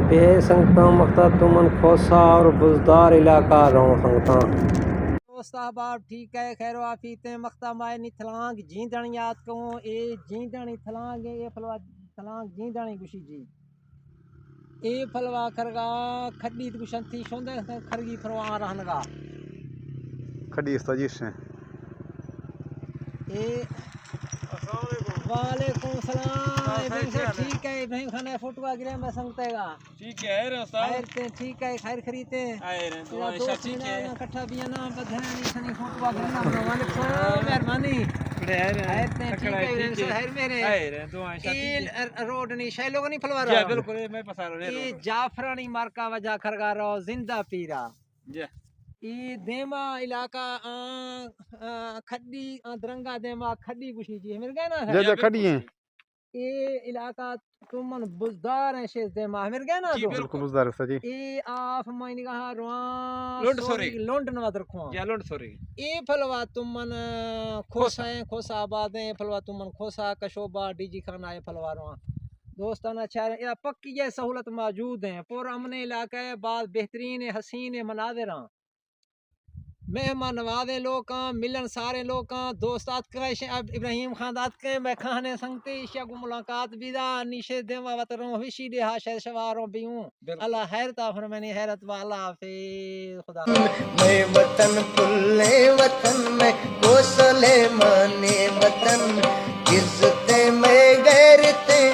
بے سنگتاں مقتا تمن کھوسا اور بزدار علاقہ رہوں سنگتاں دوست احباب ٹھیک ہے خیر و عافیت مقتا مائے نی تھلانگ جیندن یاد کوں اے جیندنی تھلانگ اے فلوا تھلانگ جیندنی گوشی جی اے فلوا کرگا کھڈی گوشن تھی شوندے کھرگی فروا رہنگا کھڈی استاجیش ہیں اے وعلیکم السلام ابراہیم صاحب ٹھیک ہے ابراہیم خان فوٹو اگرے میں سنگتے گا ٹھیک ہے استاد خیر تے ٹھیک ہے خیر خریتے خیر دعا ٹھیک ہے اکٹھا بھی نا بدھانی سنی فوٹو اگرے نا وعلیکم السلام مہربانی خیر تے ٹھیک ہے ابراہیم صاحب خیر میرے خیر دعا ٹھیک روڈ نہیں شے لوگ نہیں پھلوا جی رہا بالکل میں پسارو یہ جعفرانی مارکا وجہ کھرگا رو زندہ پیرا جی یہ دیما علاقہ کھڈی درنگا دیما کھڈی گوشی جی مل گئے نا جے کھڈی ہیں یہ علاقہ تمن بزدار ہیں شیز دیما مل گئے نا جی تو بالکل بزدار ہے جی یہ آپ میں نگاہ روان لونڈ سوری لونڈ نواد رکھواں جی لونڈ سوری یہ پھلوا تمن کھوسا ہیں کھوسا آباد ہیں پھلوا تمن کھوسا کشوبا ڈی جی خانہ ہے پھلوا روان دوستانہ چہرے یا پکی یہ سہولت موجود ہیں پر امن علاقہ ہے بعض بہترین حسین مناظر ہیں مہمان نوازے لوگ ملن سارے لوگ دوستات کا ابراہیم خاندات کے میں کھانے سنگتے ایشیا کو ملاقات بیدا نیشے دیوا وطروں وشی دے ہاشے شواروں بیوں اللہ حیرت فرمانی حیرت والا حافظ خدا میں وطن پلے وطن میں گوسلے مانے وطن عزتیں میں غیرتیں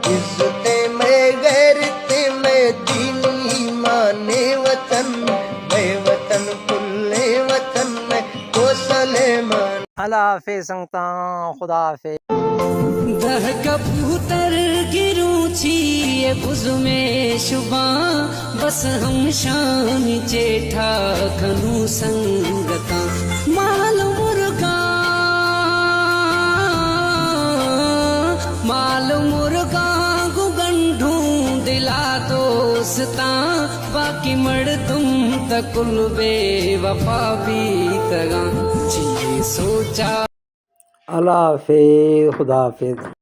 عزتیں میں غیرتیں میں دینی مانے وطن میں وطن پلے وطن میں گوسلے مانے اللہ حافظ سنگتاں خدا حافظ دہ کبوتر گروں چھی بز میں شباں بس ہم شام چیٹھا کھنوں سنگتاں مال مرگا گنڈھوں دلا دوستاں باقی مڑ تم تکل بے وفا بھی تگاں جی سوچا اللہ حافظ خدا حافظ